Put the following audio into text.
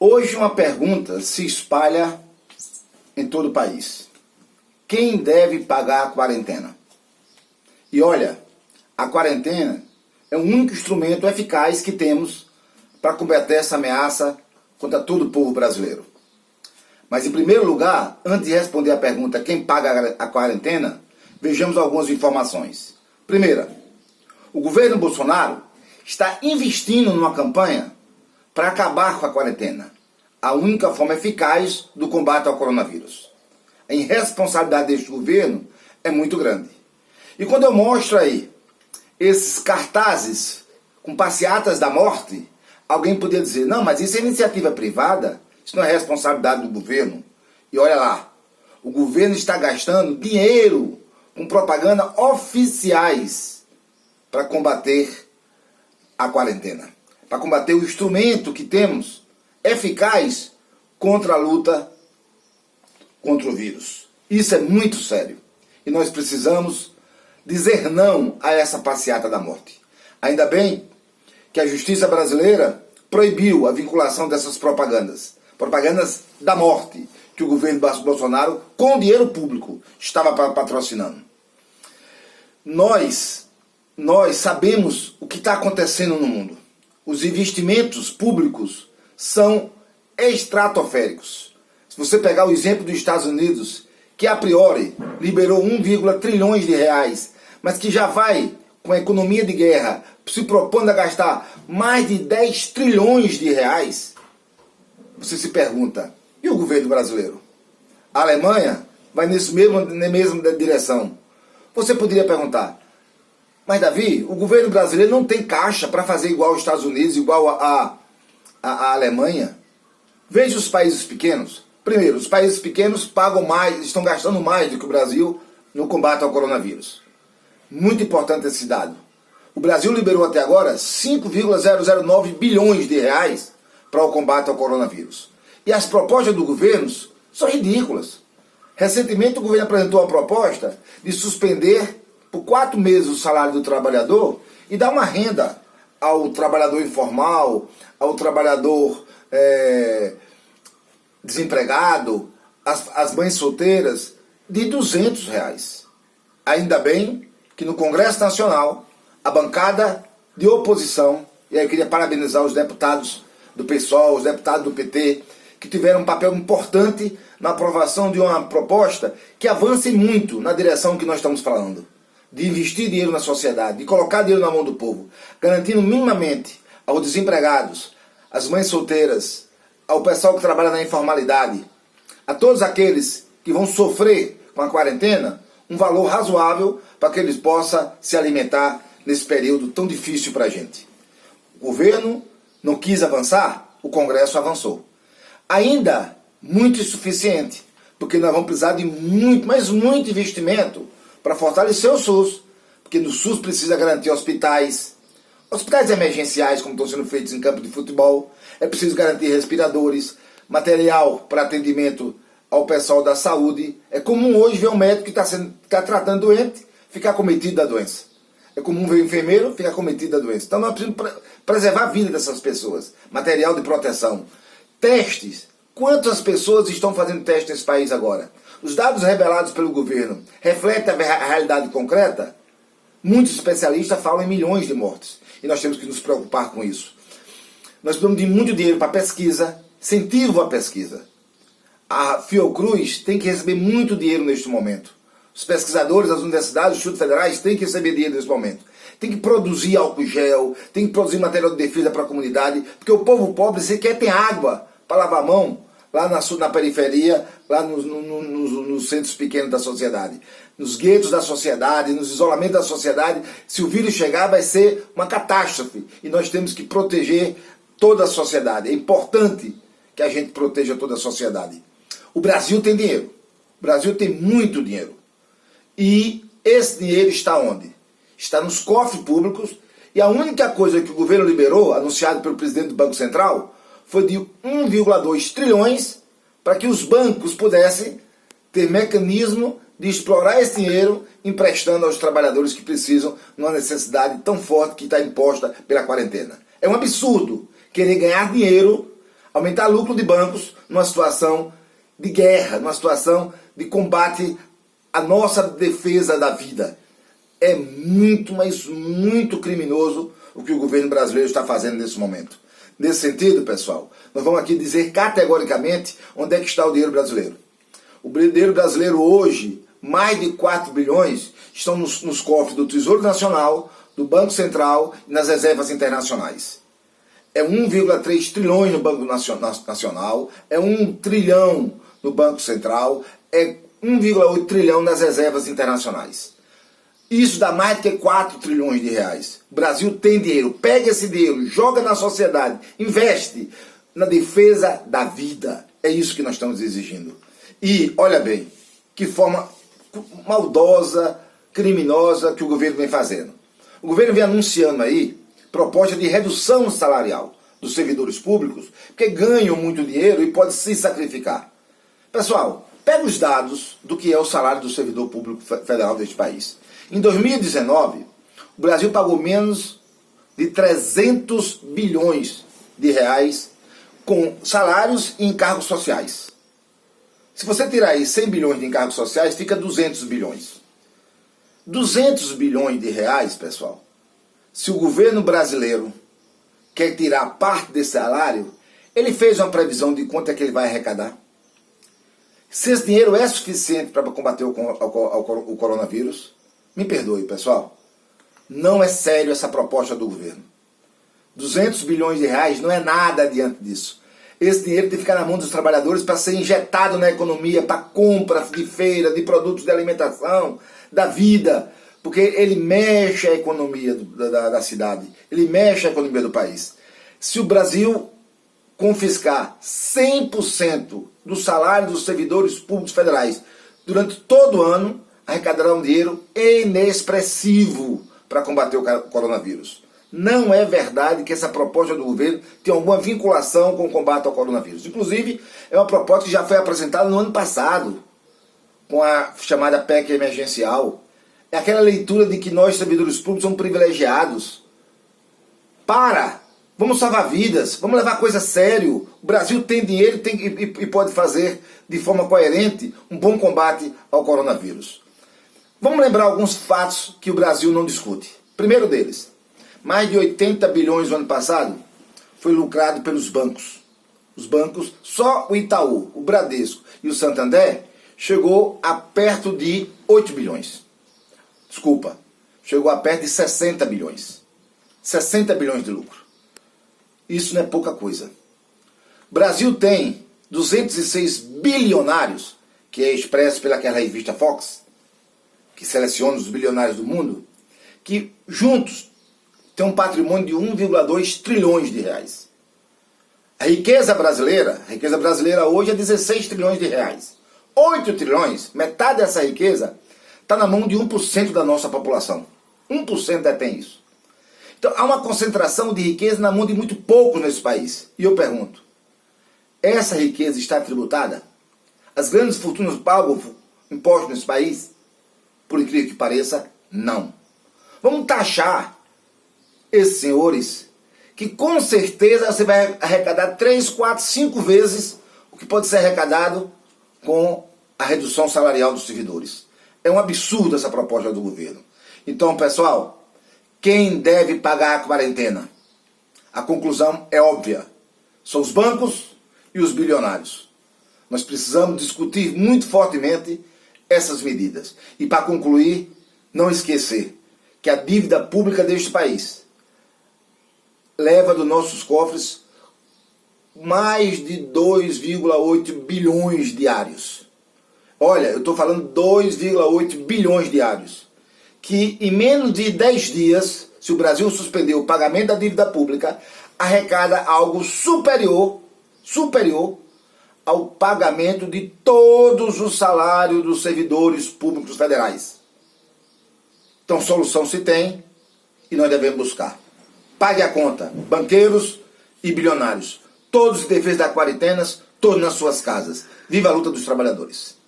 Hoje uma pergunta se espalha em todo o país. Quem deve pagar a quarentena? E olha, a quarentena é o único instrumento eficaz que temos para combater essa ameaça contra todo o povo brasileiro. Mas em primeiro lugar, antes de responder a pergunta quem paga a quarentena, vejamos algumas informações. Primeira, o governo Bolsonaro está investindo numa campanha para acabar com a quarentena, a única forma eficaz do combate ao coronavírus. A irresponsabilidade deste governo é muito grande. E quando eu mostro aí esses cartazes com passeatas da morte, alguém poderia dizer, não, mas isso é iniciativa privada, isso não é responsabilidade do governo. E olha lá, o governo está gastando dinheiro com propaganda oficiais para combater a quarentena, para combater o instrumento que temos eficaz contra a luta contra o vírus. Isso é muito sério. E nós precisamos dizer não a essa passeata da morte. Ainda bem que a justiça brasileira proibiu a vinculação dessas propagandas. Propagandas da morte que o governo Bolsonaro, com dinheiro público, estava patrocinando. Nós sabemos o que está acontecendo no mundo. Os investimentos públicos são estratosféricos. Se você pegar o exemplo dos Estados Unidos, que a priori liberou 1,1 trilhões de reais, mas que já vai, com a economia de guerra, se propondo a gastar mais de 10 trilhões de reais, você se pergunta, e o governo brasileiro? A Alemanha vai na mesma direção. Você poderia perguntar, mas Davi, o governo brasileiro não tem caixa para fazer igual aos Estados Unidos, igual a Alemanha? Veja os países pequenos. Primeiro, os países pequenos pagam mais, estão gastando mais do que o Brasil no combate ao coronavírus. Muito importante esse dado. O Brasil liberou até agora 5,009 bilhões de reais para o combate ao coronavírus. E as propostas do governo são ridículas. Recentemente o governo apresentou uma proposta de suspender por 4 meses o salário do trabalhador e dar uma renda ao trabalhador informal, ao trabalhador desempregado, às mães solteiras, de 200 reais. Ainda bem que no Congresso Nacional, a bancada de oposição, e aí eu queria parabenizar os deputados do PSOL, os deputados do PT, que tiveram um papel importante na aprovação de uma proposta que avance muito na direção que nós estamos falando, de investir dinheiro na sociedade, de colocar dinheiro na mão do povo, garantindo minimamente aos desempregados, às mães solteiras, ao pessoal que trabalha na informalidade, a todos aqueles que vão sofrer com a quarentena, um valor razoável para que eles possam se alimentar nesse período tão difícil para a gente. O governo não quis avançar, o Congresso avançou. Ainda muito insuficiente, porque nós vamos precisar de muito, mas muito investimento para fortalecer o SUS, porque no SUS precisa garantir hospitais emergenciais, como estão sendo feitos em campo de futebol, é preciso garantir respiradores, material para atendimento ao pessoal da saúde. É comum hoje ver um médico que está tratando doente ficar cometido da doença. É comum ver um enfermeiro ficar cometido da doença. Então nós precisamos preservar a vida dessas pessoas. Material de proteção. Testes. Quantas pessoas estão fazendo testes nesse país agora? Os dados revelados pelo governo refletem a realidade concreta? Muitos especialistas falam em milhões de mortes. E nós temos que nos preocupar com isso. Nós precisamos de muito dinheiro para pesquisa, incentivo à pesquisa. A Fiocruz tem que receber muito dinheiro neste momento. Os pesquisadores das universidades, os institutos federais têm que receber dinheiro nesse momento. Tem que produzir álcool gel, tem que produzir material de defesa para a comunidade, porque o povo pobre sequer tem água para lavar a mão lá na periferia, lá nos centros pequenos da sociedade. Nos guetos da sociedade, nos isolamentos da sociedade, se o vírus chegar vai ser uma catástrofe. E nós temos que proteger toda a sociedade. É importante que a gente proteja toda a sociedade. O Brasil tem dinheiro. O Brasil tem muito dinheiro. E esse dinheiro está onde? Está nos cofres públicos. E a única coisa que o governo liberou, anunciado pelo presidente do Banco Central, foi de 1,2 trilhões para que os bancos pudessem ter mecanismo de explorar esse dinheiro emprestando aos trabalhadores que precisam numa necessidade tão forte que está imposta pela quarentena. É um absurdo querer ganhar dinheiro Aumentar lucro de bancos numa situação de guerra, numa situação de combate à nossa defesa da vida. É muito, mas muito criminoso o que o governo brasileiro está fazendo nesse momento. Nesse sentido, pessoal, nós vamos aqui dizer categoricamente onde é que está o dinheiro brasileiro. O dinheiro brasileiro hoje, mais de 4 bilhões, estão nos cofres do Tesouro Nacional, do Banco Central e nas reservas internacionais. É 1,3 trilhões no Banco Nacional, é 1 trilhão no Banco Central, é 1,8 trilhão nas reservas internacionais. Isso dá mais do que 4 trilhões de reais. O Brasil tem dinheiro. Pega esse dinheiro, joga na sociedade, investe na defesa da vida. É isso que nós estamos exigindo. E, olha bem, que forma maldosa, criminosa que o governo vem fazendo. O governo vem anunciando aí proposta de redução salarial dos servidores públicos, porque ganham muito dinheiro e podem se sacrificar. Pessoal, pega os dados do que é o salário do servidor público federal deste país. Em 2019, o Brasil pagou menos de 300 bilhões de reais com salários e encargos sociais. Se você tirar aí 100 bilhões de encargos sociais, fica 200 bilhões. 200 bilhões de reais, pessoal, se o governo brasileiro quer tirar parte desse salário, ele fez uma previsão de quanto é que ele vai arrecadar? Se esse dinheiro é suficiente para combater o coronavírus, me perdoe, pessoal, não é sério essa proposta do governo. 200 bilhões de reais não é nada diante disso. Esse dinheiro tem que ficar na mão dos trabalhadores para ser injetado na economia, para compra de feira, de produtos de alimentação, da vida, porque ele mexe a economia da cidade, ele mexe a economia do país. Se o Brasil confiscar 100% do salário dos servidores públicos federais durante todo o ano, arrecadará um dinheiro inexpressivo para combater o coronavírus. Não é verdade que essa proposta do governo tem alguma vinculação com o combate ao coronavírus. Inclusive, é uma proposta que já foi apresentada no ano passado, com a chamada PEC emergencial. É aquela leitura de que nós, servidores públicos, somos privilegiados. Vamos salvar vidas, vamos levar a coisa a sério. O Brasil tem dinheiro e pode fazer de forma coerente um bom combate ao coronavírus. Vamos lembrar alguns fatos que o Brasil não discute. Primeiro deles, mais de 80 bilhões no ano passado foi lucrado pelos bancos. Os bancos, só o Itaú, o Bradesco e o Santander, chegou a perto de 8 bilhões. Desculpa, chegou a perto de 60 bilhões. 60 bilhões de lucro. Isso não é pouca coisa. O Brasil tem 206 bilionários, que é expresso pelaquela revista Fox, que seleciona os bilionários do mundo, que juntos têm um patrimônio de 1,2 trilhões de reais. A riqueza brasileira hoje é 16 trilhões de reais. 8 trilhões, metade dessa riqueza, está na mão de 1% da nossa população. 1% detém isso. Então há uma concentração de riqueza na mão de muito poucos nesse país. E eu pergunto, essa riqueza está tributada? As grandes fortunas pagam impostos nesse país? Por incrível que pareça, não. Vamos taxar esses senhores, que com certeza você vai arrecadar 3, 4, 5 vezes o que pode ser arrecadado com a redução salarial dos servidores. É um absurdo essa proposta do governo. Então, pessoal, quem deve pagar a quarentena? A conclusão é óbvia. São os bancos e os bilionários. Nós precisamos discutir muito fortemente essas medidas. E para concluir, não esquecer que a dívida pública deste país leva dos nossos cofres mais de 2,8 bilhões diários. Olha, eu estou falando 2,8 bilhões diários. Que em menos de 10 dias, se o Brasil suspender o pagamento da dívida pública, arrecada algo superior ao pagamento de todos os salários dos servidores públicos federais. Então, solução se tem e nós devemos buscar. Pague a conta, banqueiros e bilionários. Todos em defesa das quarentenas, todos nas suas casas. Viva a luta dos trabalhadores.